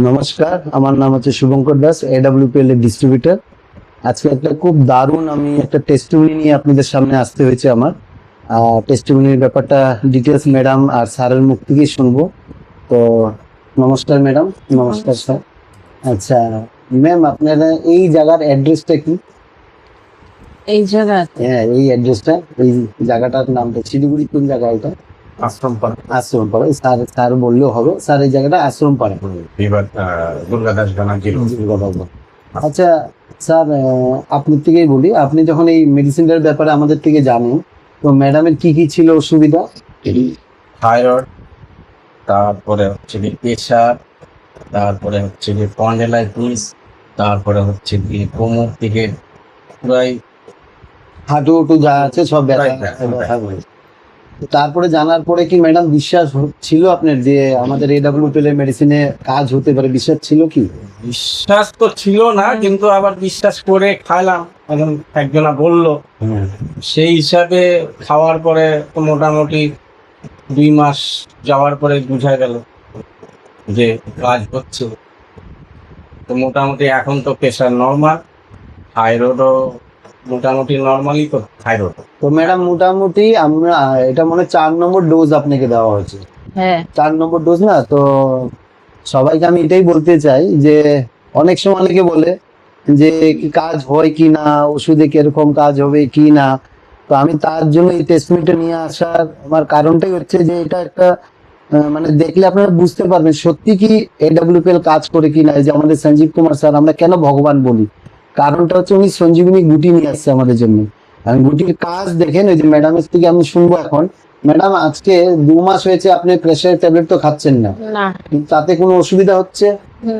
নমস্কার, আমার নাম হচ্ছে শুভঙ্কর দাস, এডব্লিউপিএল এর ডিস্ট্রিবিউটর। আজকে একটা খুব দারুণ আমি একটা টেস্টিমনি নিয়ে আপনাদের সামনে আসতে হয়েছে আমার। টেস্টিমনির ব্যাপারটা ডিটেলস ম্যাডাম আর স্যারের মুখ থেকেই শুনবো। তো নমস্কার ম্যাডাম। নমস্কার স্যার। আচ্ছা ম্যাম, আপনারা এই জায়গার অ্যাড্রেসটা কি? এই জায়গা হ্যাঁ, এই অ্যাড্রেসটা, এই জায়গাটার নামটা শিলিগুড়ি কোন জায়গা এটা? আশ্রম পাড়া, আশ্রম পাড়া। স্যার স্যার বললেও হবে। স্যার এই জায়গাটা আশ্রম পাড়া। এবার দুর্গাদাস ব্যানার্জি রোড। আচ্ছা স্যার, আপনার থেকেই বলি, আপনি যখন এই মেডিসিনটার ব্যাপারে আমাদের থেকে জানেন, তো ম্যাডামের কি কি ছিল অসুবিধা? থাইরয়েড, তারপরে হচ্ছে গিয়ে প্রেশার, তারপরে হচ্ছে গিয়ে স্পন্ডাইলাইটিস, তারপরে হচ্ছে গিয়ে কোমর থেকে পুরাই হাঁটু উটু যা আছে সব ব্যথা Right, right, right. ব্যথা করে। তো তারপরে জানার পরে কি ম্যাডাম বিশ্বাস ছিল আপনার যে আমাদের এডব্লিউপিএল এর মেডিসিনে কাজ হতে পারে? বিশ্বাস ছিল কি? বিশ্বাস তো ছিল না, কিন্তু আবার বিশ্বাস করে খাইলাম, এখন একজনা বললো, সেই হিসাবে খাওয়ার পরে তো মোটামুটি 2 মাস যাওয়ার পরে বুঝা গেল যে কাজ হচ্ছে। তো মোটামুটি এখন তো প্রেশার নর্মাল, থাইরয়েডও মোটামুটি নর্মালই, তো থাইরয়েড তো ম্যাডাম মোটামুটি আমরা এটা মনে হয় 4 নম্বর ডোজ আপনাকে দেওয়া হয়েছে। হ্যাঁ 4 নম্বর ডোজ না? তো সবাইকে আমি এটাই বলতে চাই যে অনেক সময় অনেকে বলে যে কি কাজ হয় কি না, ওষুধে কিরকম কাজ হবে কি না। তো আমি তার জন্য এই টেস্টমেন্টটা নিয়ে আসার আমার কারণটাই হচ্ছে যে এটা একটা মানে দেখলে আপনারা বুঝতে পারবেন সত্যি কি এডব্লিউপিএল কাজ করে কি না। এই যে আমাদের সঞ্জীব কুমার স্যার, আমরা কেন ভগবান বলি, কারণটা হচ্ছে উনি সঞ্জীবনী গুটি নিয়ে আসছে আমাদের জন্য। আর গুটির কাজ দেখেন, ওই যে ম্যাডামের থেকে আমি শুনবো এখন। ম্যাডাম, আজকে 2 মাস হয়েছে আপনি প্রেশারের ট্যাবলেট তো খাচ্ছেন না, না কিন্তু তাতে কোনো অসুবিধা হচ্ছে?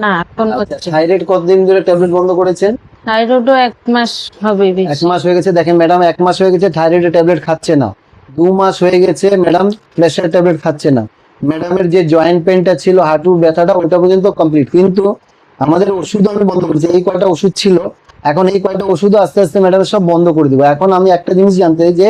না এখন হচ্ছে থাইরয়েড কতদিন ধরে ট্যাবলেট বন্ধ করেছেন? থাইরয়েডও 1 মাস হবে 1 বেশি। মাস হয়ে গেছে। দেখেন ম্যাডাম, 1 মাস হয়ে গেছে থাইরয়েডের ট্যাবলেট খাচ্ছে না। 2 মাস হয়ে গেছে ম্যাডাম প্রেশার ট্যাবলেট খাচ্ছে না। ম্যাডামের যে জয়েন্ট পেনটা ছিল, হাঁটুর ব্যথাটা, ওটা পর্যন্ত কমপ্লিট। কিন্তু আমাদের ওষুধ আমি বন্ধ করেছি। এই কয়টা ওষুধ ছিল, এখন এই কয়টা ওষুধ আস্তে আস্তে ম্যাডামের সব বন্ধ করে দিব। এখন আমি একটা জিনিস জানতে চাই যে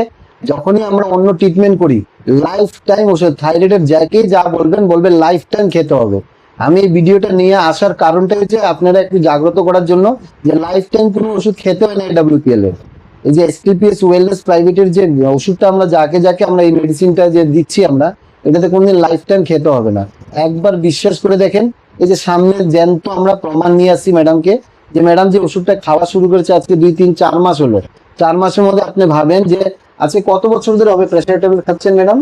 যখনই আমরা অন্য ট্রিটমেন্ট করি, লাইফ টাইম ওষুধ, থাইরয়েডের যাকেই যা বলবেন লাইফ টাইম খেতে হবে। আমি এই ভিডিওটা নিয়ে আসার কারণটা হচ্ছে আপনারা একটু জাগ্রত করার জন্য যে লাইফ টাইম কোনো ওষুধ খেতে হয় না এডব্লিউপিএল এর। এই যে এসটিপিএস ওয়েলনেস প্রাইভেটের যে ওষুধটা আমরা যাকে আমরা এই মেডিসিনটা যে দিচ্ছি আমরা, এটাতে কোনদিন লাইফ টাইম খেতে হবে না। একবার বিশ্বাস করে দেখেন। এই যে সামনে জ্যান্ত আমরা প্রমাণ নিয়ে আসছি ম্যাডামকে, যে ম্যাডাম যে ওষুধটা খাওয়া শুরু করেছে আজকে 2, 3, 4 মাস হলো। 4 মাসের মধ্যে আপনি ভাবেন যে আজকে কত বছর ধরে হবে প্রেশার ট্যাবলেট খাচ্ছেন ম্যাডাম?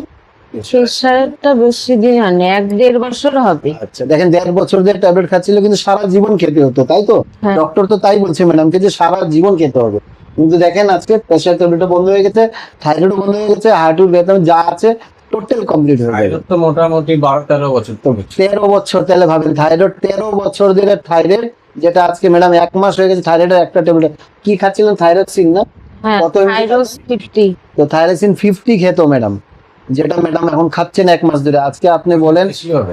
প্রেশারটা বেশি দিন হয়নি, 1-1.5 বছর হবে। আচ্ছা দেখেন, 1.5 বছর ধরে ট্যাবলেট খাচ্ছিল, কিন্তু সারা জীবন খেতে হতো, তাই তো? হ্যাঁ। ডক্টর তো তাই বলছে ম্যাডামকে যে সারা জীবন খেতে হবে। কিন্তু দেখেন আজকে প্রেশার ট্যাবলেটও বন্ধ হয়ে গেছে, থাইরয়েডও বন্ধ হয়ে গেছে, হার্টের ব্যথা যা আছে টোটাল কমপ্লিট হয়ে গেছে। থাইরয়েড তো মোটামুটি 12-13 বছর তো 13 বছর, তাহলে ভাবেন থাইরয়েড 13 বছর ধরে থাইরয়েড, যেটা আজকে ম্যাডাম 1 মাস হয়ে গেছে থাইরয়েডের একটা ট্যাবলেট কি খাচ্ছিলেন? থাইরক্সিন না? হ্যাঁ কত থাইরয়েড 50। তো থাইরক্সিন 50 খেত ম্যাডাম, যেটা ম্যাডাম এখন খাচ্ছেন 1 মাস ধরে। আজকে আপনি বলেন বেশি হবে।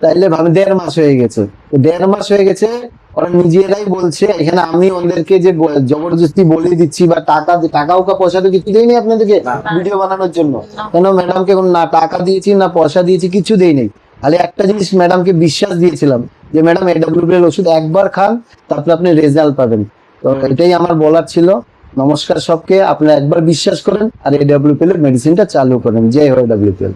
তাইলে ভাবেন 1.5 মাস হয়ে গেছে। তো 1.5 মাস হয়ে গেছে, ওরা নিজেরাই বলছে। এখানে আমি ওদেরকে যে জবরদস্তি বলে দিচ্ছি বা টাকাও পয়সা তো কিছু দেয়নি আপনাদেরকে ভিডিও বানানোর জন্য। কেন ম্যাডামকে না টাকা দিয়েছি না পয়সা দিয়েছি, কিছু দেই নেই। খালি একটা জিনিস ম্যাডামকে বিশ্বাস দিয়েছিলাম যে ম্যাডাম এডব্লিউপিএল ওষুধ একবার খান, তারপরে আপনি রেজাল্ট পাবেন। তো এটাই আমার বলার ছিল। নমস্কার সবকে, আপনারা একবার বিশ্বাস করেন আর এডব্লিউপিএল এর মেডিসিনটা চালু করেন। জয় হোক এডব্লিউপিএল।